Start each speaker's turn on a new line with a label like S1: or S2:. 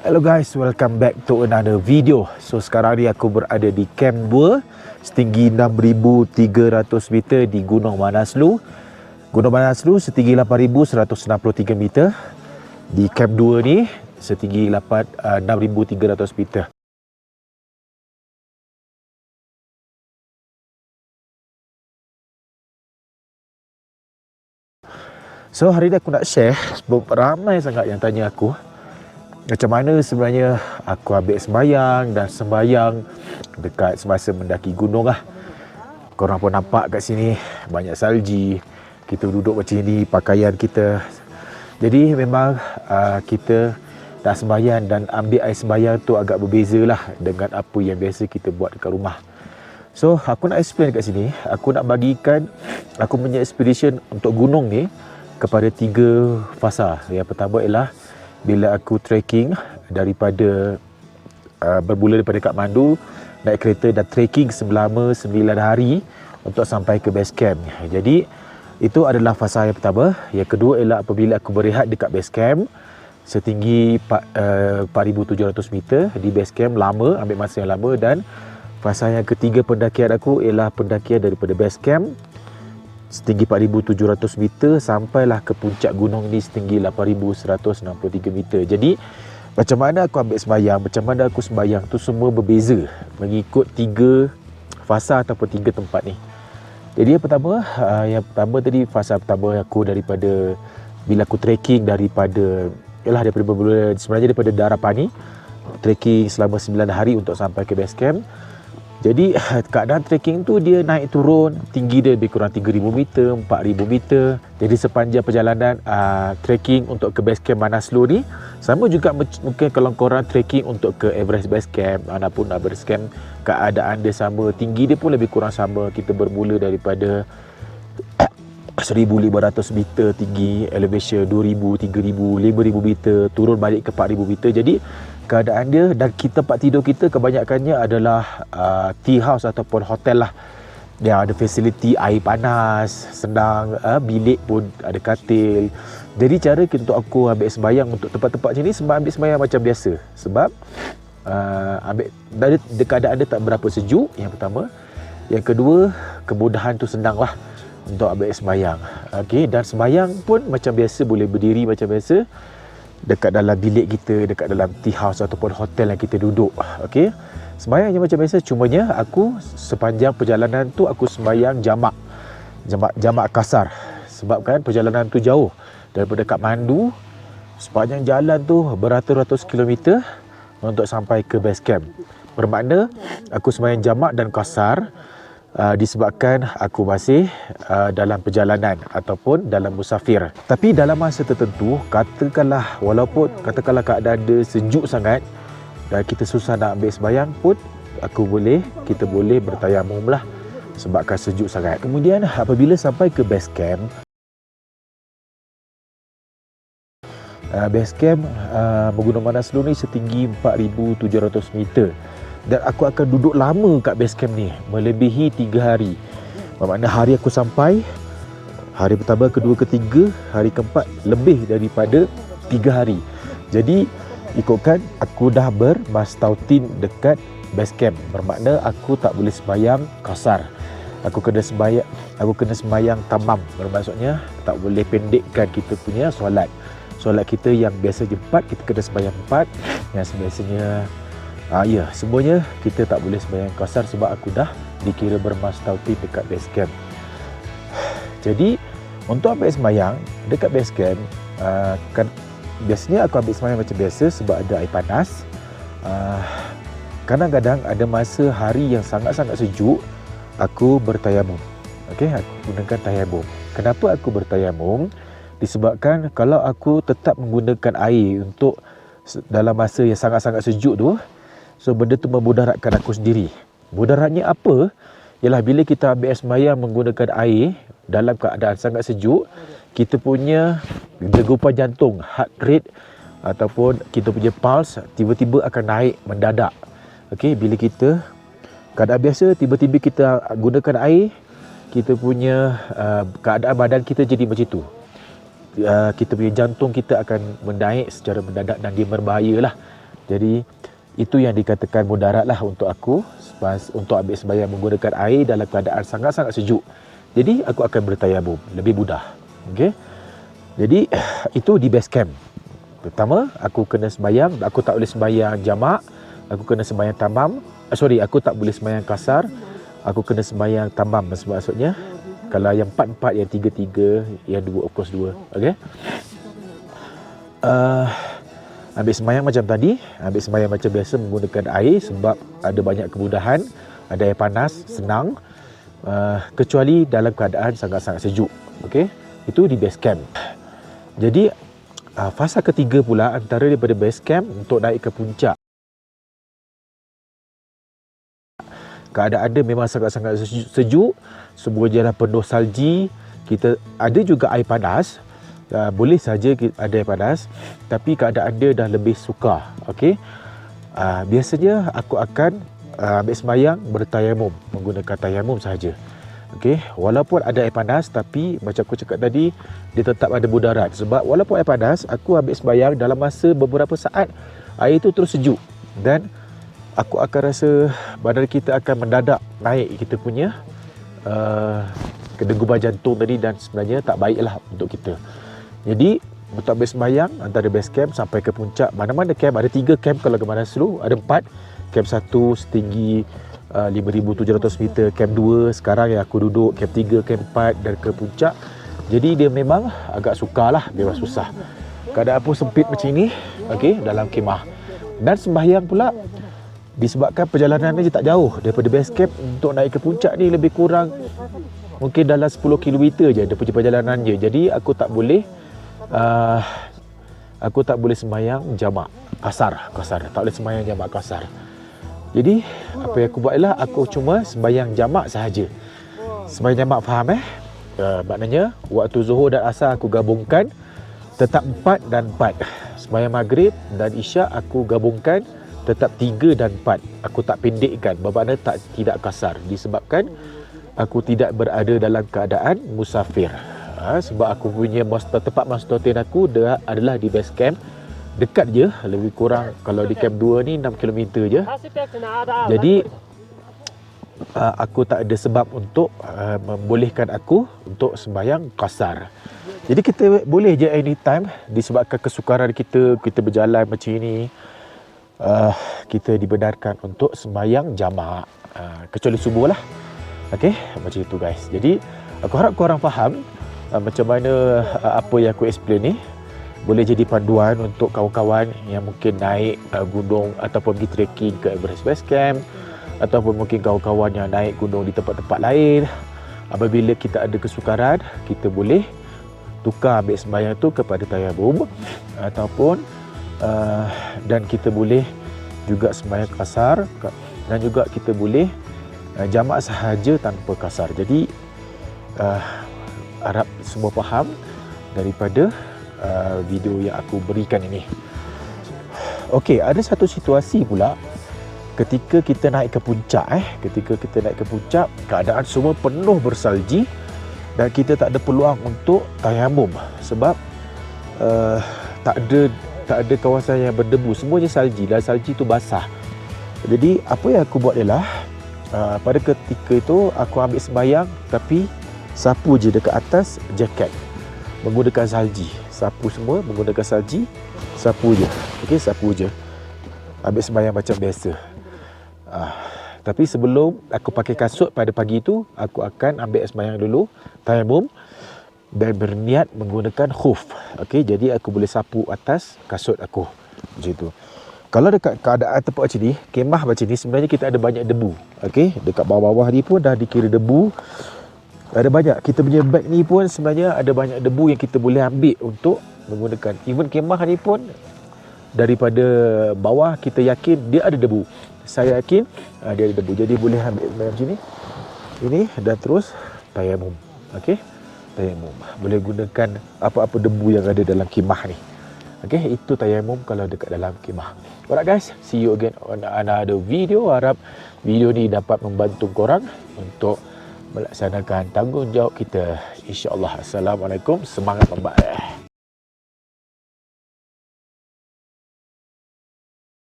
S1: Hello guys, welcome back to another video. So sekarang ni aku berada di Camp 2 setinggi 6,300 meter di Gunung Manaslu. Gunung Manaslu setinggi 8,163 meter. Di Camp 2 ni setinggi 6,300 meter. So hari ni aku nak share sebab ramai sangat yang tanya aku macam mana sebenarnya aku ambil sembayang dan sembayang dekat semasa mendaki gunung lah. Korang pun nampak kat sini banyak salji. Kita duduk macam ni, pakaian kita. Jadi memang kita nak sembayang dan ambil air sembayang tu agak berbeza lah dengan apa yang biasa kita buat dekat rumah. So aku nak explain kat sini. Aku nak bagikan aku punya expedition untuk gunung ni kepada 3 fasa. Yang pertama ialah bila aku trekking daripada bermula daripada Kathmandu, naik kereta dan trekking selama 9 hari untuk sampai ke base camp. Jadi itu adalah fasa yang pertama. Yang kedua ialah apabila aku berehat dekat base camp setinggi 4,700 meter di base camp, lama, ambil masa yang lama. Dan fasa yang ketiga pendakian aku ialah pendakian daripada base camp setinggi 4,700 meter sampailah ke puncak gunung ni setinggi 8,163 meter. Jadi macam mana aku ambil sembayang, macam mana aku sembayang tu semua berbeza mengikut 3 fasa ataupun 3 tempat ni. Jadi yang pertama tadi, fasa pertama aku daripada bila aku trekking daripada sebenarnya daripada Darapani, trekking selama 9 hari untuk sampai ke base camp. Jadi keadaan trekking tu dia naik turun, tinggi dia lebih kurang 3,000 meter, 4,000 meter. Jadi sepanjang perjalanan trekking untuk ke base camp Manaslu ni, sama juga mungkin kalau korang trekking untuk ke Everest Base Camp, Annapurna Base Camp, keadaan dia sama, tinggi dia pun lebih kurang sama. Kita bermula daripada 1,500 meter tinggi, elevation 2,000, 3,000, 5,000 meter, turun balik ke 4,000 meter. Jadi keadaan dia dan tempat tidur kita kebanyakannya adalah tea house ataupun hotel lah. Dia ada fasiliti air panas, senang, bilik pun ada katil. Jadi cara untuk aku ambil sembayang untuk tempat-tempat macam ni, sebab ambil sembayang macam biasa. Sebab keadaan dia tak berapa sejuk, yang pertama. Yang kedua, kemudahan tu senang lah untuk ambil sembayang. Okay, dan sembayang pun macam biasa, boleh berdiri macam biasa dekat dalam bilik kita, dekat dalam tea house ataupun hotel yang kita duduk. Okey, sembahyang je macam biasa. Cumanya aku sepanjang perjalanan tu aku sembahyang jamak kasar. Sebab kan perjalanan tu jauh daripada Kathmandu, sepanjang jalan tu beratus-ratus kilometer untuk sampai ke base camp. Bermakna aku sembahyang jamak dan kasar disebabkan aku masih dalam perjalanan ataupun dalam musafir. Tapi dalam masa tertentu, katakanlah keadaan dia sejuk sangat dan kita susah nak ambil sembayang pun, kita boleh bertayamum lah sebabkan sejuk sangat. Kemudian apabila sampai ke base camp, Gunung Manaslu ni setinggi 4,700 meter. Dan aku akan duduk lama kat base camp ni, melebihi 3 hari. Bermakna hari aku sampai, hari pertama, kedua, ketiga, hari keempat lebih daripada 3 hari. Jadi ikutkan aku dah bermastautin dekat base camp. Bermakna aku tak boleh sembayang kasar. Aku kena sembayang tamam. Bermaksudnya tak boleh pendekkan kita punya solat. Solat kita yang biasa 4, kita kena sembayang 4. Yang biasanya semuanya kita tak boleh sembahyang kasar sebab aku dah dikira bermastautin dekat base camp. Jadi untuk ambil sembahyang dekat base camp, biasanya aku ambil sembahyang macam biasa sebab ada air panas. Kadang-kadang ada masa hari yang sangat-sangat sejuk, aku bertayamum. Okey, aku gunakan tayamum. Kenapa aku bertayamum? Disebabkan kalau aku tetap menggunakan air untuk dalam masa yang sangat-sangat sejuk tu, so benda tu memudaratkan aku sendiri. Mudaratnya apa? Ialah bila kita ambil sembahyang menggunakan air dalam keadaan sangat sejuk, kita punya degupan jantung, heart rate ataupun kita punya pulse tiba-tiba akan naik mendadak. Okey, bila kita keadaan biasa, tiba-tiba kita gunakan air, kita punya keadaan badan kita jadi macam tu. Kita punya jantung kita akan menaik secara mendadak dan dia berbahaya lah Jadi itu yang dikatakan mudarat lah untuk aku untuk ambil sembahyang menggunakan air dalam keadaan sangat-sangat sejuk. Jadi aku akan bertayamum, lebih mudah. Okey. Jadi itu di base camp. Pertama, aku kena sembahyang, aku tak boleh sembahyang jamak, aku kena sembahyang tamam. Aku tak boleh sembahyang kasar. Aku kena sembahyang tamam, maksudnya kalau yang 4-4, yang 3-3, yang 2 of course 2. Okey. Ambil sembahyang macam tadi, ambil sembahyang macam biasa menggunakan air sebab ada banyak kemudahan, ada air panas, senang. Kecuali dalam keadaan sangat-sangat sejuk. Okey, itu di base camp. Jadi fasa ketiga pula antara daripada base camp untuk naik ke puncak. Keadaan dia memang sangat-sangat sejuk, semua jalan penuh salji. Kita ada juga air panas. Boleh saja ada air panas, tapi keadaan dia dah lebih sukar. Okey. Biasanya aku akan ambil sembahyang bertayamum, menggunakan tayamum sahaja. Okey, walaupun ada air panas, tapi macam aku cakap tadi, dia tetap ada mudarat. Sebab walaupun air panas, aku ambil sembahyang dalam masa beberapa saat, air itu terus sejuk. Dan aku akan rasa badan kita akan mendadak naik kita punya kedegupan jantung tadi, dan sebenarnya tak baiklah untuk kita. Jadi untuk ambil sembahyang antara base camp sampai ke puncak, mana-mana camp, ada 3 camp kalau ke Manaslu, ada 4. Camp 1 setinggi 5,700 meter, camp 2 sekarang yang aku duduk, camp 3, camp 4 dan ke puncak. Jadi dia memang agak sukar lah, memang susah. Keadaan pun sempit macam ni, okey, dalam kemah. Dan sembahyang pula disebabkan perjalanan ni tak jauh daripada base camp untuk naik ke puncak ni, lebih kurang mungkin dalam 10 km je dia punya perjalanan je. Jadi aku tak boleh sembahyang jamak kasar. Tak boleh sembahyang jamak kasar. Jadi apa yang aku buat ialah aku cuma sembahyang jamak sahaja. Sembahyang jamak, faham maknanya waktu Zuhur dan Asar aku gabungkan, tetap 4 dan 4. Sembahyang Maghrib dan Isyak aku gabungkan, tetap 3 dan 4. Aku tak pendekkan, bermakna tidak kasar, disebabkan aku tidak berada dalam keadaan musafir. Sebab aku punya tempat mastotin aku adalah di base camp, dekat je, lebih kurang kalau di camp 2 ni 6 km je. Jadi aku tak ada sebab untuk membolehkan aku untuk sembahyang kasar. Jadi kita boleh je anytime, disebabkan kesukaran kita berjalan macam ni, kita dibenarkan untuk sembahyang jamak, kecuali subuh lah. Okey, macam itu guys. Jadi aku harap korang faham macam mana apa yang aku explain ni boleh jadi panduan untuk kawan-kawan yang mungkin naik gunung ataupun pergi trekking ke Everest Base Camp, ataupun mungkin kawan-kawan yang naik gunung di tempat-tempat lain. Apabila kita ada kesukaran, kita boleh tukar ambil sembahyang tu kepada tayamum, ataupun dan kita boleh juga sembahyang kasar, dan juga kita boleh jamak sahaja tanpa kasar. Jadi harap semua faham daripada video yang aku berikan ini. Okey, ada satu situasi pula ketika kita naik ke puncak. Ketika kita naik ke puncak, keadaan semua penuh bersalji dan kita tak ada peluang untuk tayamum sebab tak ada kawasan yang berdebu, semuanya salji dan salji tu basah. Jadi apa yang aku buat ialah pada ketika itu aku ambil sembahyang, tapi sapu je dekat atas jaket menggunakan salji. Sapu semua menggunakan salji, sapu je. Okey, sapu je. Ambil sembahyang macam biasa. Tapi sebelum aku pakai kasut pada pagi itu, aku akan ambil sembahyang dulu, tayamum, dan berniat menggunakan khuf. Okey, jadi aku boleh sapu atas kasut aku. Macam tu. Kalau dekat keadaan tempat macam ni, kemah macam ni, sebenarnya kita ada banyak debu. Okey, dekat bawah-bawah ni pun dah dikira debu. Ada banyak. Kita punya beg ni pun sebenarnya ada banyak debu yang kita boleh ambil untuk menggunakan. Even kemah ni pun daripada bawah kita yakin dia ada debu. Saya yakin dia ada debu. Jadi boleh ambil macam ni. Ini dan terus tayamum. Okey? Tayamum. Boleh gunakan apa-apa debu yang ada dalam kemah ni. Okey, itu tayamum kalau dekat dalam kemah. Alright guys, see you again on another video. Harap video ni dapat membantu korang untuk melaksanakan tanggungjawab kita. InsyaAllah. Assalamualaikum. Semangat membaik.